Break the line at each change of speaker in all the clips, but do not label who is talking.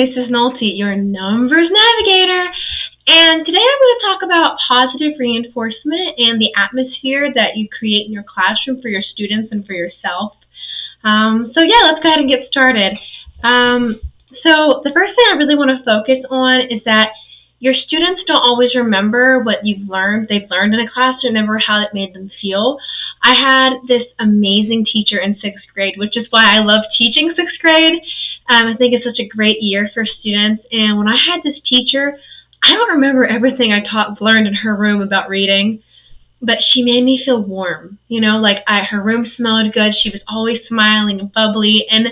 This is Nolte, your numbers navigator, and today I'm going to talk about positive reinforcement and the atmosphere that you create in your classroom for your students and for yourself. Let's go ahead and get started. So the first thing I really want to focus on is that your students don't always remember what they've learned in a class, or remember how it made them feel. I had this amazing teacher in 6th grade, which is why I love teaching 6th grade. I think it's such a great year for students. And when I had this teacher, I don't remember everything I learned in her room about reading, but she made me feel warm. Her room smelled good. She was always smiling and bubbly. And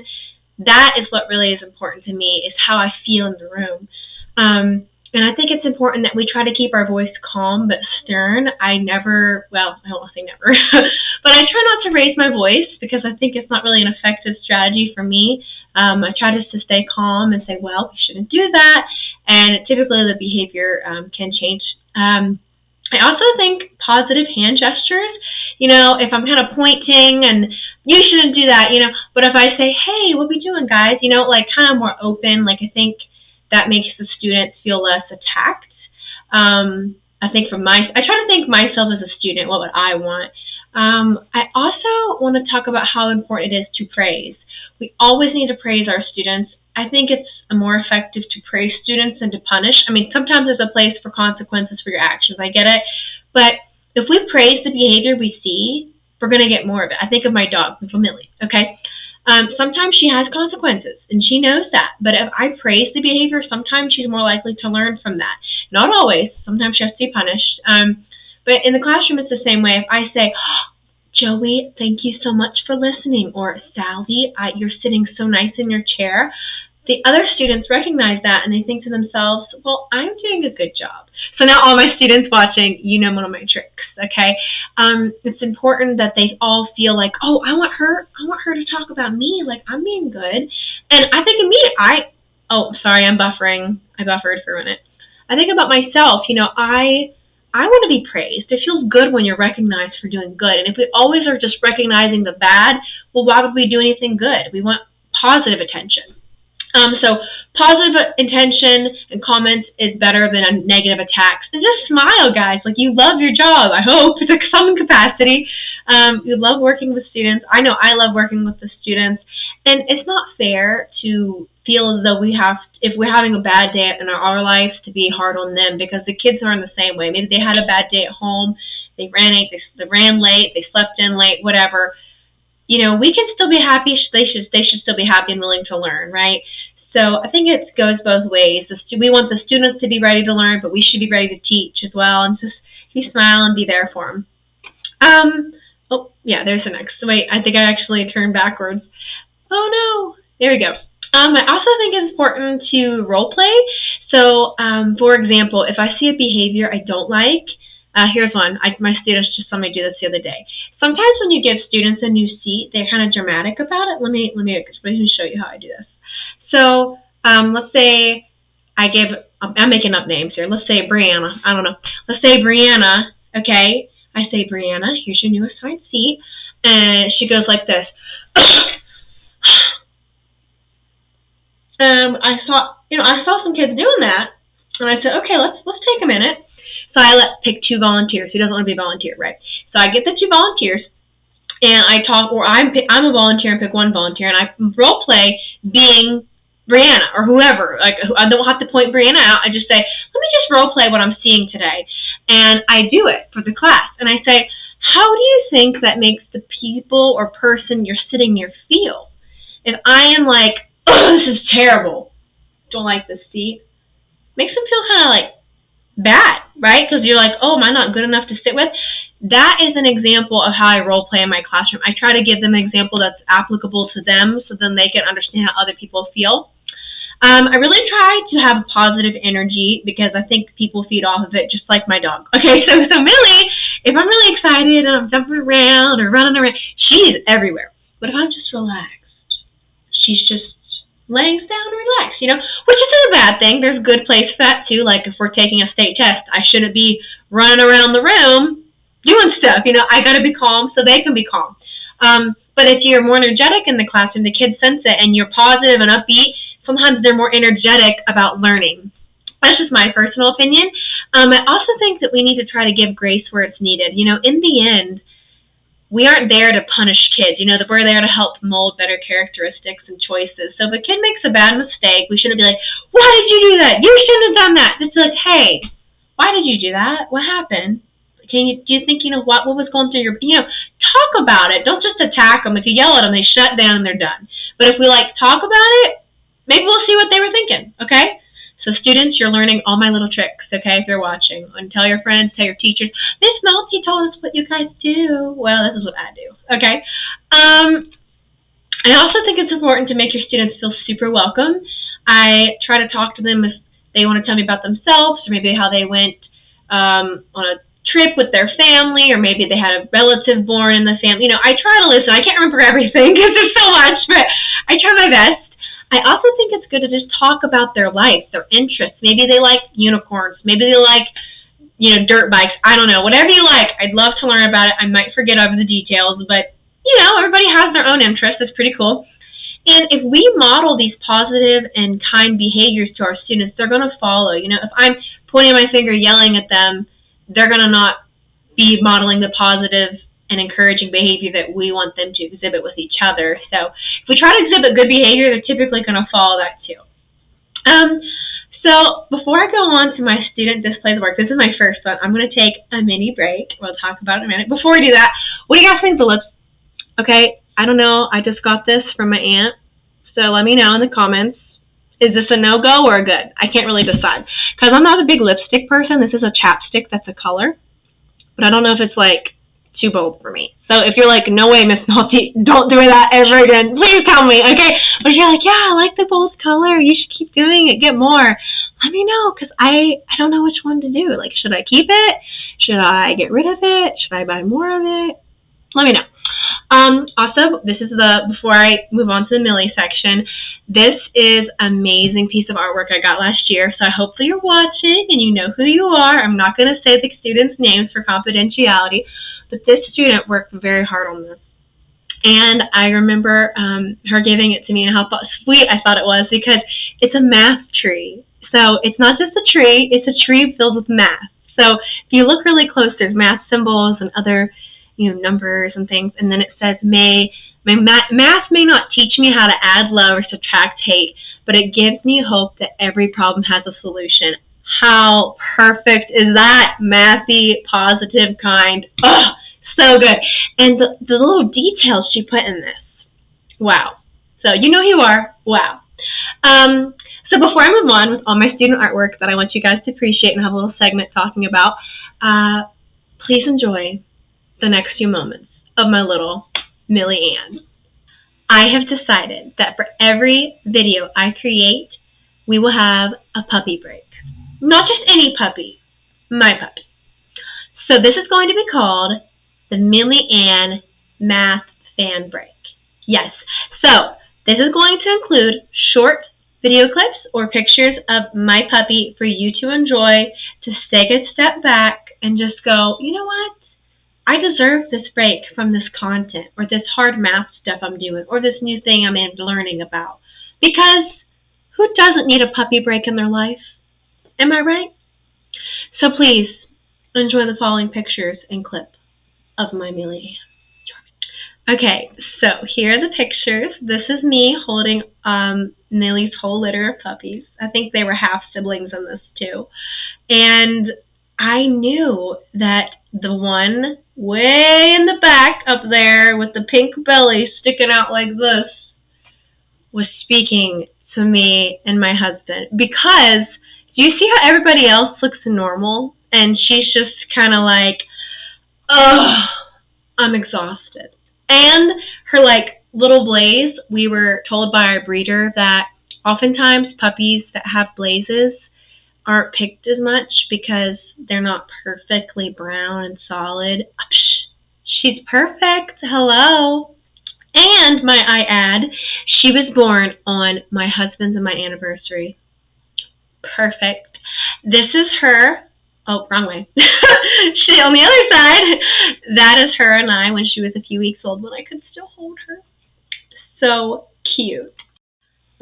that is what really is important to me, is how I feel in the room. And I think it's important that we try to keep our voice calm but stern. I don't want to say never, but I try not to raise my voice because I think it's not really an effective strategy for me. I try just to stay calm and say, well, we shouldn't do that, and typically the behavior can change. I also think positive hand gestures, if I'm kind of pointing and you shouldn't do that, but if I say, hey, what we doing, guys, kind of more open, I think that makes the students feel less attacked. I try to think myself as a student, what would I want? I also want to talk about how important it is to praise. We always need to praise our students. I think it's more effective to praise students than to punish. Sometimes there's a place for consequences for your actions. I get it. But if we praise the behavior we see, we're going to get more of it. I think of my dog, Millie, okay? Sometimes she has consequences, and she knows that. But if I praise the behavior, sometimes she's more likely to learn from that. Not always. Sometimes she has to be punished. But in the classroom, it's the same way. If I say, Joey, thank you so much for listening, or Sally, you're sitting so nice in your chair, the other students recognize that, and they think to themselves, well, I'm doing a good job. So now all my students watching, one of my tricks, okay? It's important that they all feel like, oh, I want her to talk about me, like I'm being good. And I think of me, I'm buffering. I buffered for a minute. I think about myself, I want to be praised. It feels good when you're recognized for doing good. And if we always are just recognizing the bad, well, why would we do anything good? We want positive attention. So positive intention and comments is better than negative attacks. And just smile, guys. You love your job, I hope, to some capacity. You love working with students. I know I love working with the students. And it's not fair to feel as though if we're having a bad day in our lives, to be hard on them, because the kids are in the same way. Maybe they had a bad day at home, they ran late, they slept in late, whatever. We can still be happy. They should still be happy and willing to learn, right? So I think it goes both ways. We want the students to be ready to learn, but we should be ready to teach as well, and just smile and be there for them. There's the next. Wait, I think I actually turned backwards. Oh no, there we go. I also think it's important to role play. So, for example, if I see a behavior I don't like, here's one. My students just saw me do this the other day. Sometimes when you give students a new seat, they're kind of dramatic about it. Let me show you how I do this. So, let's say I'm making up names here. Let's say Brianna. I don't know. Let's say Brianna, okay? I say, Brianna, here's your new assigned seat. And she goes like this. I saw some kids doing that, and I said, okay, let's take a minute. So I pick 2 volunteers. Who doesn't want to be a volunteer, right? So I get the 2 volunteers, and I talk, or I'm a volunteer and pick 1 volunteer, and I role play being Brianna or whoever. I don't have to point Brianna out. I just say, let me just role play what I'm seeing today, and I do it for the class, and I say, how do you think that makes the people or person you're sitting near feel? If I am like, oh, this is terrible, don't like this seat, makes them feel kind of bad, right? Because you're like, oh, am I not good enough to sit with? That is an example of how I role play in my classroom. I try to give them an example that's applicable to them, so then they can understand how other people feel. I really try to have a positive energy, because I think people feed off of it, just like my dog. Okay, so Millie, if I'm really excited and I'm jumping around or running around, she's everywhere. But if I'm just relaxed, she's just lays down and relaxed, which isn't a bad thing. There's a good place for that too. Like if we're taking a state test, I shouldn't be running around the room doing stuff. I got to be calm so they can be calm. But if you're more energetic in the classroom, the kids sense it, and you're positive and upbeat, sometimes they're more energetic about learning. That's just my personal opinion. I also think that we need to try to give grace where it's needed. You know, in the end, we aren't there to punish kids. You know, that we're there to help mold better characteristics and choices. So if a kid makes a bad mistake, we shouldn't be like, why did you do that? You shouldn't have done that. Just like, hey, why did you do that? What happened? Do you think, you know, what was going through your, you know, talk about it. Don't just attack them. If you yell at them, they shut down and they're done. But if we, like, talk about it, maybe we'll see what they were thinking, okay? So students, you're learning all my little tricks, okay, if you're watching. And tell your friends, tell your teachers, Miss Nolte told us what you guys do. Well, this is what I do, okay? I also think it's important to make your students feel super welcome. I try to talk to them if they want to tell me about themselves, or maybe how they went on a trip with their family, or maybe they had a relative born in the family. You know, I try to listen. I can't remember everything because there's so much, but I try my best. I also think it's good to just talk about their life, their interests. Maybe they like unicorns. Maybe they like, you know, dirt bikes. I don't know. Whatever you like, I'd love to learn about it. I might forget over the details, but, you know, everybody has their own interests. It's pretty cool. And if we model these positive and kind behaviors to our students, they're going to follow. You know, if I'm pointing my finger, yelling at them, they're going to not be modeling the positive and encouraging behavior that we want them to exhibit with each other. So if we try to exhibit good behavior, they're typically going to follow that too. So before I go on to my student displays work, this is my first one. I'm going to take a mini break. We'll talk about it in a minute. Before we do that, what do you guys think of the lips? Okay, I don't know. I just got this from my aunt. So let me know in the comments. Is this a no-go or a good? I can't really decide. Because I'm not a big lipstick person. This is a chapstick that's a color. But I don't know if it's, like, too bold for me. So if you're like, no way, Miss Nolte, don't do that ever again, please tell me, okay? But if you're like, yeah, I like the bold color. You should keep doing it. Get more. Let me know, because I don't know which one to do. Like, should I keep it? Should I get rid of it? Should I buy more of it? Let me know. Also, this is before I move on to the Millie section, this is an amazing piece of artwork I got last year, so hopefully you're watching and you know who you are. I'm not going to say the students' names for confidentiality, but this student worked very hard on this. And I remember her giving it to me and how sweet I thought it was, because it's a math tree. So it's not just a tree, it's a tree filled with math. So if you look really close, there's math symbols and other, you know, numbers and things, and then it says, math may not teach me how to add, love, or subtract hate, but it gives me hope that every problem has a solution. How perfect is that? Mathy, positive, kind. Oh, so good. And the little details she put in this. Wow. So you know who you are. Wow. So before I move on with all my student artwork that I want you guys to appreciate and have a little segment talking about, please enjoy the next few moments of my little Millie Ann. I have decided that for every video I create, we will have a puppy break. Not just any puppy, my puppy. So this is going to be called the Millie Ann Math Fan Break. Yes, so this is going to include short video clips or pictures of my puppy for you to enjoy, to take a step back and just go, you know what? I deserve this break from this content, or this hard math stuff I'm doing, or this new thing I'm learning about. Because who doesn't need a puppy break in their life? Am I right? So please enjoy the following pictures and clip of my Millie. Okay, so here are the pictures. This is me holding Millie's whole litter of puppies. I think they were half siblings in this too. And I knew that the one way in the back up there with the pink belly sticking out like this was speaking to me and my husband. Because do you see how everybody else looks normal? And she's just kind of like, ugh, I'm exhausted. And her, like, little blaze, we were told by our breeder that oftentimes puppies that have blazes aren't picked as much because they're not perfectly brown and solid. She's perfect. Hello. And, might I add, she was born on my husband's and my anniversary. Perfect. This is her. Oh, wrong way. She on the other side. That is her and I when she was a few weeks old, when I could still hold her. So cute.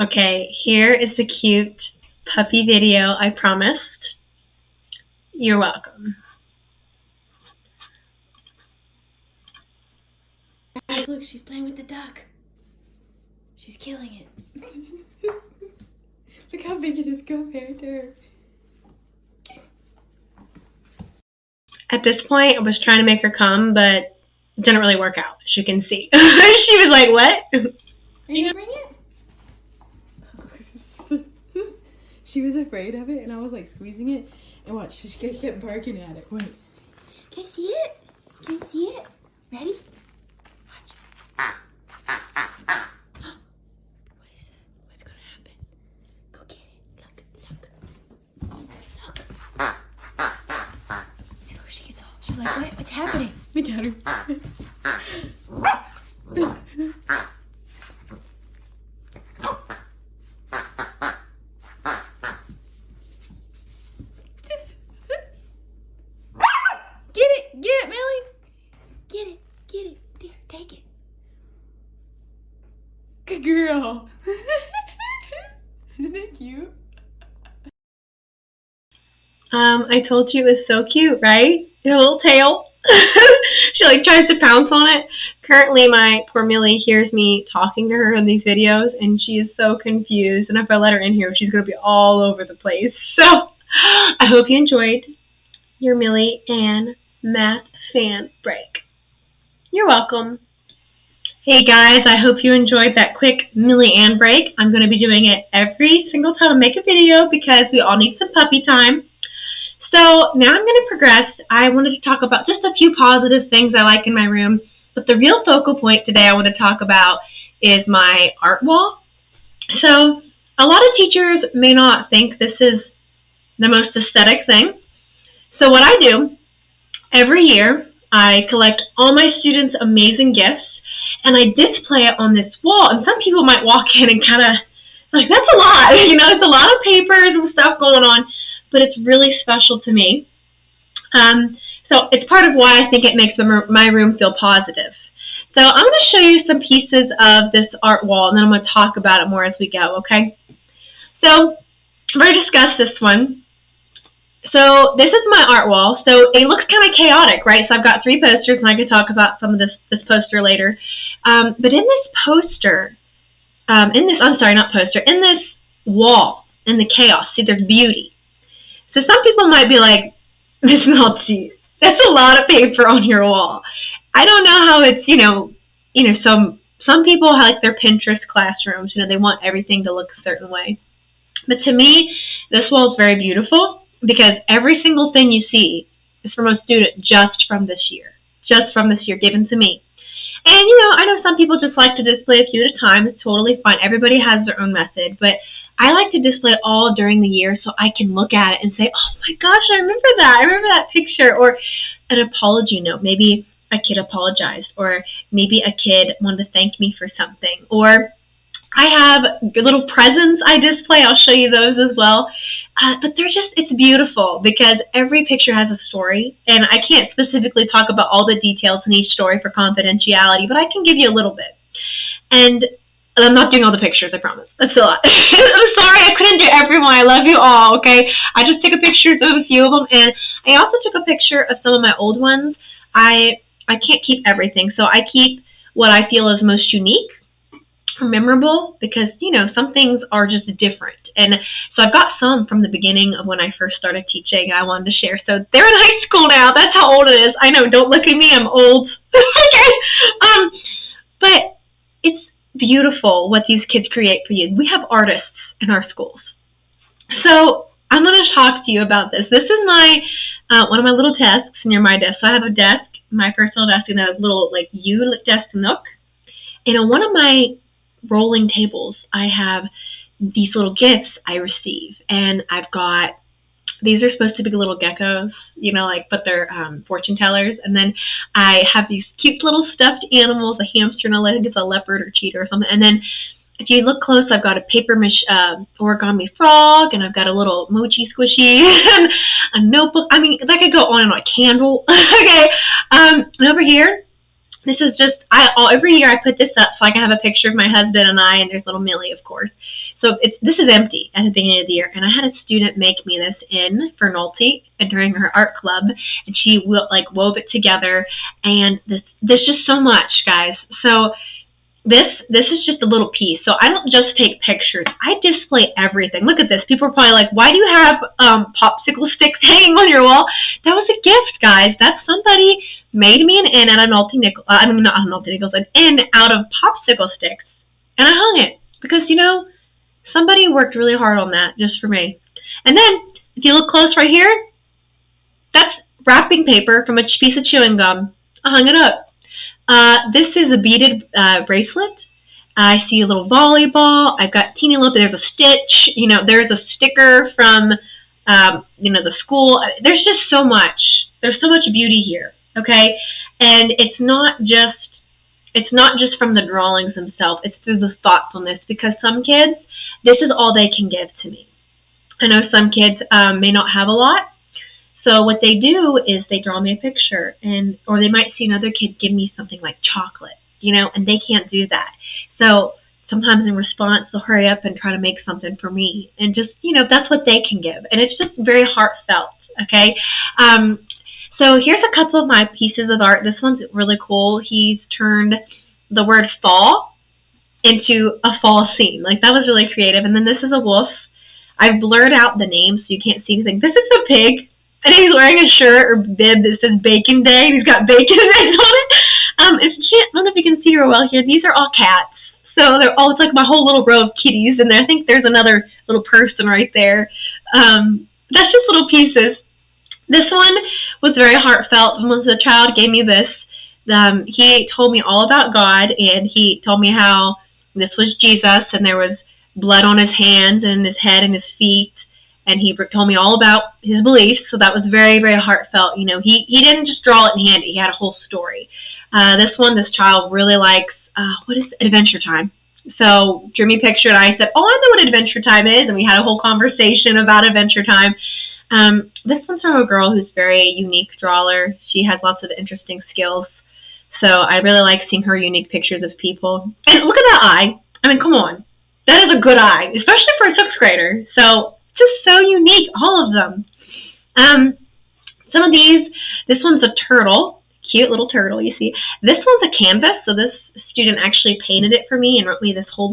Okay, here is the cute puppy video I promised. You're welcome.
Guys, look, she's playing with the duck. She's killing it. Look how big it is compared to her.
At this point, I was trying to make her come, but it didn't really work out, as you can see. She was like, what?
Are you gonna bring it? She was afraid of it, and I was like squeezing it. And watch, she kept barking at it. Wait. Can I see it? Can I see it? Ready? Watch. What is that? What's gonna happen? Go get it. Look. See, look, she gets all. She's like, what? What's happening? Look at her. Get it, Millie. Get it. There, take it. Good girl. Isn't it cute?
I told you it was so cute, right? Her little tail. She like tries to pounce on it. Currently, my poor Millie hears me talking to her in these videos, and she is so confused. And if I let her in here, she's going to be all over the place. So, I hope you enjoyed your Millie and Math fan break. You're welcome. Hey guys, I hope you enjoyed that quick Millie Ann break. I'm going to be doing it every single time I make a video because we all need some puppy time. So now I'm going to progress. I wanted to talk about just a few positive things I like in my room, but the real focal point today I want to talk about is my art wall. So a lot of teachers may not think this is the most aesthetic thing. So what I do, every year I collect all my students' amazing gifts and I display it on this wall. And some people might walk in and kind of like, that's a lot. You know, it's a lot of papers and stuff going on, but it's really special to me. So it's part of why I think it makes my room feel positive. So I'm going to show you some pieces of this art wall, and then I'm going to talk about it more as we go, okay? So I'm going to discuss this one. So this is my art wall. So it looks kind of chaotic, right? So I've got 3 posters, and I can talk about some of this poster later. But in this poster, in this wall, in the chaos, see, there's beauty. So some people might be like, Miss Nolte, that's a lot of paper on your wall. I don't know how it's, some people have like their Pinterest classrooms, they want everything to look a certain way. But to me, this wall is very beautiful because every single thing you see is from a student just from this year given to me. And, I know some people just like to display a few at a time. It's totally fine. Everybody has their own method. But I like to display it all during the year so I can look at it and say, oh my gosh, I remember that. I remember that picture. Or an apology note. Maybe a kid apologized. Or maybe a kid wanted to thank me for something. Or I have little presents I display. I'll show you those as well. But it's beautiful because every picture has a story. And I can't specifically talk about all the details in each story for confidentiality, but I can give you a little bit. And I'm not doing all the pictures, I promise. That's a lot. I'm sorry, I couldn't do everyone. I love you all, okay? I just took a picture of a few of them, and I also took a picture of some of my old ones. I can't keep everything, so I keep what I feel is most unique or memorable because, some things are just different. And so I've got some from the beginning of when I first started teaching I wanted to share. So they're in high school now. That's how old it is. I know, don't look at me, I'm old. Okay. But it's beautiful what these kids create for you. We have artists in our schools. So I'm going to talk to you about this. This is my one of my little desks near my desk. So I have a desk, my personal desk, and a little U desk nook. And on one of my rolling tables, I have these little gifts I receive. And I've got, these are supposed to be little geckos, but they're fortune tellers. And then I have these cute little stuffed animals, a hamster, and I think it's a leopard or cheetah or something. And then if you look close, I've got a paper origami frog, and I've got a little mochi squishy, and a notebook. I mean, that could go on and on. A candle. Okay. And over here, this is just, every year I put this up so I can have a picture of my husband and I, and there's little Millie, of course. So this is empty at the beginning of the year, and I had a student make me this in for Nolte during her art club, and she wove it together, and there's just so much, guys. So this is just a little piece. So I don't just take pictures. I display everything. Look at this. People are probably like, why do you have popsicle sticks hanging on your wall? That was a gift, guys. That's somebody made me an N out of Nolte nickels. Not Nolte nickels, an N out of popsicle sticks, and I hung it because somebody worked really hard on that just for me. And then if you look close right here, that's wrapping paper from a piece of chewing gum. I hung it up. This is a beaded bracelet. I see a little volleyball. I've got teeny little, there's a stitch. There's a sticker from, the school. There's just so much. There's so much beauty here, okay? And it's not just from the drawings themselves. It's through the thoughtfulness, because some kids, this is all they can give to me. I know some kids may not have a lot. So what they do is they draw me a picture, or they might see another kid give me something like chocolate, and they can't do that. So sometimes in response, they'll hurry up and try to make something for me, and just, that's what they can give. And it's just very heartfelt, okay? So here's a couple of my pieces of art. This one's really cool. He's turned the word fall into a fall scene. That was really creative. And then this is a wolf. I've blurred out the name so you can't see anything. This is a pig. And he's wearing a shirt or bib that says Bacon Day, and he's got bacon eggs on it. I don't know if you can see her well here. These are all cats. So it's like my whole little row of kitties in there. I think there's another little person right there. That's just little pieces. This one was very heartfelt. Once the child gave me this, he told me all about God, and he told me how this was Jesus, and there was blood on his hands and his head and his feet. And he told me all about his beliefs, so that was very, very heartfelt. He didn't just draw it and hand it. He had a whole story. This child really likes, Adventure Time. So drew me a picture, and I said, I know what Adventure Time is, and we had a whole conversation about Adventure Time. This one's from a girl who's very unique drawer. She has lots of interesting skills. So I really like seeing her unique pictures of people. And look at that eye. I mean, come on. That is a good eye, especially for a 6th grader. So just so unique, all of them. Some of these, this one's a turtle, cute little turtle, you see. This one's a canvas, so this student actually painted it for me and wrote me this whole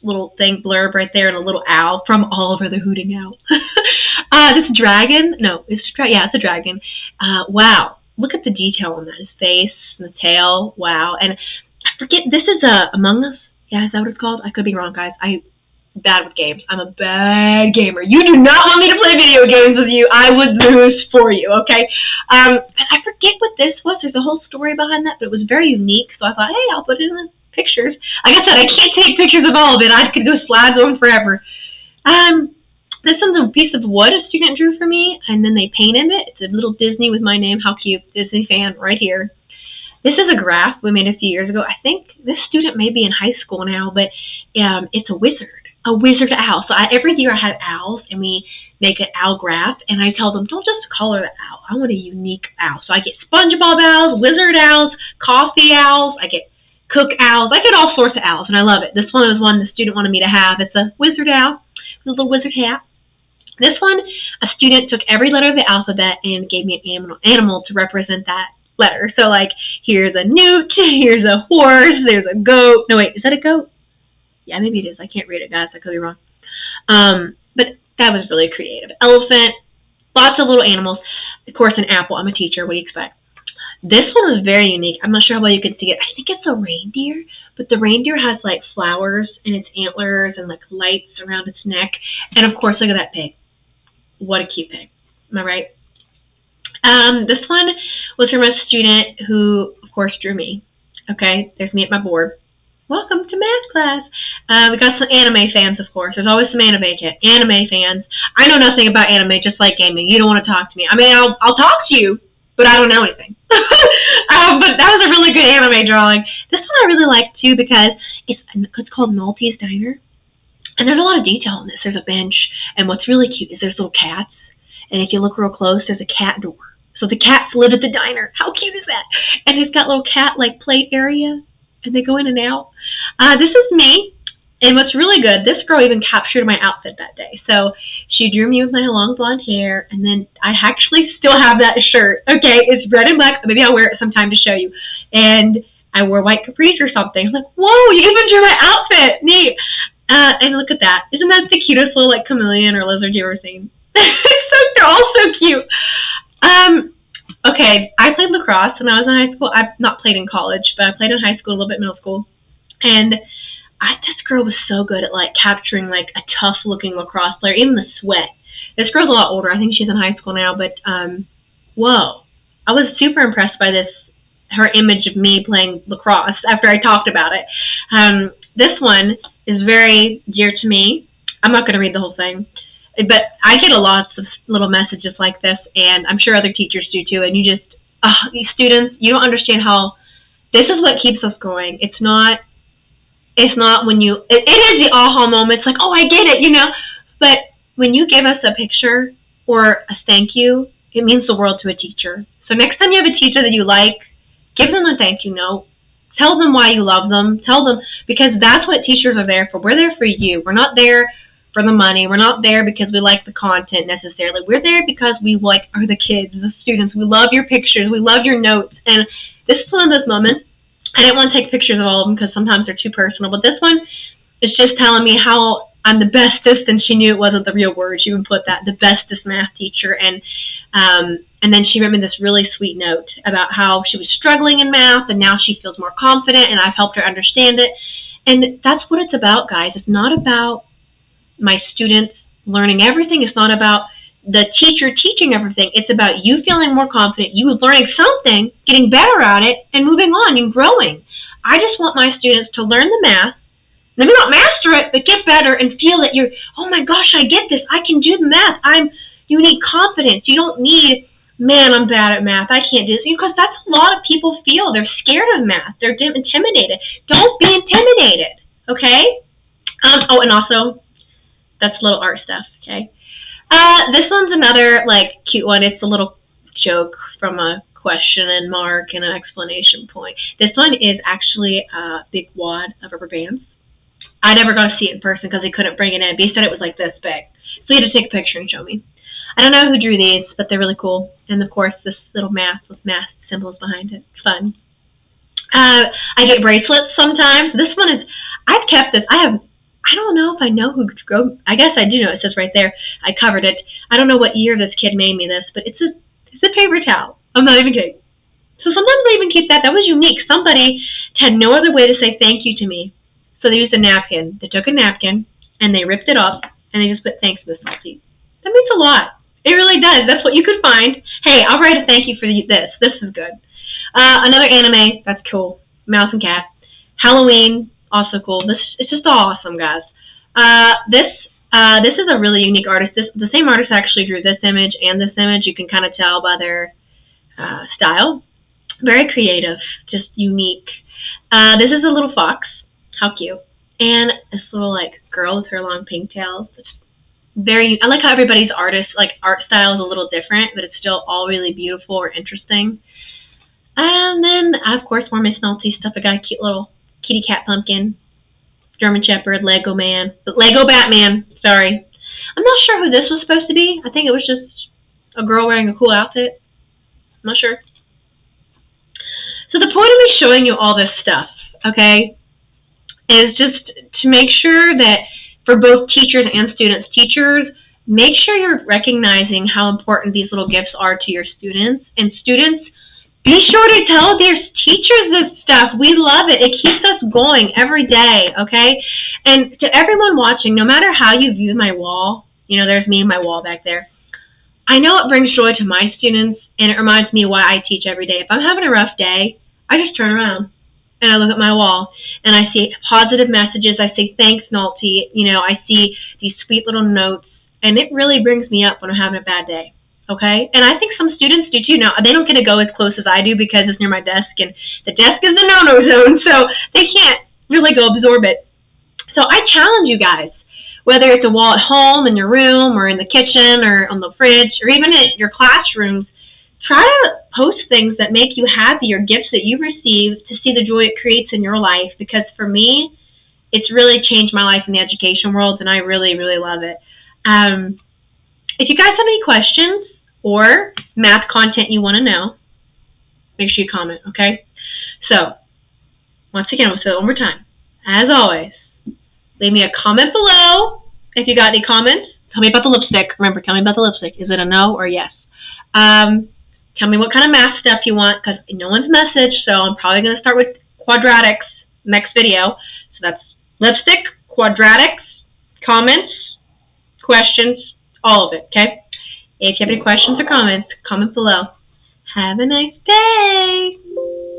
little thing, blurb right there, and a little owl from Oliver the Hooting Owl. This dragon, it's a dragon. Wow, look at the detail on that, his face, and the tail, wow. And I forget, this is Among Us, yeah, is that what it's called? I could be wrong, guys. Bad with games. I'm a bad gamer. You do not want me to play video games with you. I would lose for you, okay? And I forget what this was. There's a whole story behind that, but it was very unique. So I thought, hey, I'll put it in the pictures. Like I said, I can't take pictures of all of it. I could do slides on forever. This one's a piece of wood a student drew for me, and then they painted it. It's a little Disney with my name. How cute. Disney fan right here. This is a graph we made a few years ago. I think this student may be in high school now, but it's a wizard owl. So every year I had owls, and we make an owl graph, and I tell them, don't just color the owl. I want a unique owl. So I get SpongeBob owls, wizard owls, coffee owls, I get cook owls. I get all sorts of owls, and I love it. This one was one the student wanted me to have. It's a wizard owl with a little wizard hat. This one, a student took every letter of the alphabet and gave me an animal to represent that letter. So, here's a newt, here's a horse, there's a goat. No, wait, is that a goat? Yeah, maybe it is. I can't read it, guys. I could be wrong. But that was really creative. Elephant, lots of little animals. Of course, an apple. I'm a teacher. What do you expect? This one was very unique. I'm not sure how well you can see it. I think it's a reindeer, but the reindeer has, flowers in its antlers and, lights around its neck. And, of course, look at that pig. What a cute pig. Am I right? This one was from a student who, of course, drew me. Okay, there's me at my board. Welcome to math class. We got some anime fans, of course. There's always some anime fans. I know nothing about anime, just like gaming. You don't want to talk to me. I mean, I'll talk to you, but I don't know anything. But that was a really good anime drawing. This one I really like, too, because it's called Nolte's Diner. And there's a lot of detail in this. There's a bench, and what's really cute is there's little cats. And if you look real close, there's a cat door. So the cats live at the diner. How cute is that? And it's got little cat, plate area. And they go in and out. This is me. And what's really good, this girl even captured my outfit that day. So she drew me with my long blonde hair, and then I actually still have that shirt. Okay, it's red and black. Maybe I'll wear it sometime to show you. And I wore white capris or something. I'm like, whoa, you even drew my outfit. Neat. And look at that. Isn't that the cutest little like chameleon or lizard you've ever seen? They're all so cute. Okay, I played lacrosse when I was in high school. I've not played in college, but I played in high school, a little bit middle school. And this girl was so good at like capturing like a tough looking lacrosse player, even the sweat. This girl's a lot older. I think she's in high school now, but whoa. I was super impressed by her image of me playing lacrosse after I talked about it. This one is very dear to me. I'm not going to read the whole thing, but I get lots of little messages like this, and I'm sure other teachers do too. And you just, these students, you don't understand how this is what keeps us going. It's not when it is the aha moment. It's like, oh, I get it, But when you give us a picture or a thank you, it means the world to a teacher. So next time you have a teacher that you like, give them a thank you note. Tell them why you love them. Tell them, because that's what teachers are there for. We're there for you. We're not there for the money. We're not there because we like the content necessarily. We're there because we are the kids, the students. We love your pictures. We love your notes. And this is one of those moments. I didn't want to take pictures of all of them because sometimes they're too personal. But this one is just telling me how I'm the bestest, and she knew it wasn't the real word. She even put that, the bestest math teacher. And then she wrote me this really sweet note about how she was struggling in math, and now she feels more confident, and I've helped her understand it. And that's what it's about, guys. It's not about my students learning everything. It's not about the teacher teaching everything. It's about you feeling more confident, you learning something, getting better at it, and moving on and growing. I just want my students to learn the math, maybe not master it, but get better and feel that oh my gosh, I get this. I can do the math. You need confidence. You don't need, man, I'm bad at math. I can't do this. Because that's a lot of people feel. They're scared of math. They're intimidated. Don't be intimidated, okay? Oh, and also, that's little art stuff, okay? This one's another, cute one. It's a little joke from a question and mark and an explanation point. This one is actually a big wad of rubber bands. I never got to see it in person because he couldn't bring it in, but he said it was like this big. So he had to take a picture and show me. I don't know who drew these, but they're really cool. And, of course, this little math with math symbols behind it. It's fun. I get bracelets sometimes. This one is, I've kept this. I don't know if I know who drew. I guess I do know. It says right there. I covered it. I don't know what year this kid made me this, but it's a paper towel. I'm not even kidding. So sometimes I even keep that. That was unique. Somebody had no other way to say thank you to me. So they used a napkin. They took a napkin, and they ripped it up, and they just put thanks, Miss Nolte. That means a lot. It really does. That's what you could find. Hey, I'll write a thank you for this. This is good. Another anime. That's cool. Mouse and cat. Halloween. Also cool. It's just awesome, guys. This is a really unique artist. The same artist actually drew this image and this image. You can kind of tell by their style. Very creative. Just unique. This is a little fox. How cute. And this little, girl with her long pigtails. I like how everybody's art style is a little different, but it's still all really beautiful or interesting. And then, of course, more Miss Nolte stuff. I got a cute little kitty cat pumpkin, German Shepherd, Lego Batman. Sorry. I'm not sure who this was supposed to be. I think it was just a girl wearing a cool outfit. I'm not sure. So the point of me showing you all this stuff, okay, is just to make sure that for both teachers and students, make sure you're recognizing how important these little gifts are to your students. And students, be sure to tell their teachers this stuff. We love it. It keeps us going every day, okay? And to everyone watching, no matter how you view my wall, there's me and my wall back there. I know it brings joy to my students, and it reminds me why I teach every day. If I'm having a rough day, I just turn around and I look at my wall, and I see positive messages. I say, thanks, Nolte. I see these sweet little notes, and it really brings me up when I'm having a bad day, okay? And I think some students do, too. Now, they don't get to go as close as I do because it's near my desk, and the desk is the no-no zone, so they can't really go absorb it. So I challenge you guys, whether it's a wall at home, in your room, or in the kitchen, or on the fridge, or even at your classrooms, try to post things that make you happy or gifts that you receive to see the joy it creates in your life. Because for me, It's really changed my life in the education world, and I really, really love it. If you guys have any questions or math content you want to know, make sure you comment, okay? So, once again, we'll say it one more time. As always, leave me a comment below if you got any comments. Tell me about the lipstick. Remember, tell me about the lipstick. Is it a no or yes? Tell me what kind of math stuff you want, because no one's messaged, so I'm probably going to start with quadratics next video. So that's lipstick, quadratics, comments, questions, all of it, okay? If you have any questions or comments, comment below. Have a nice day!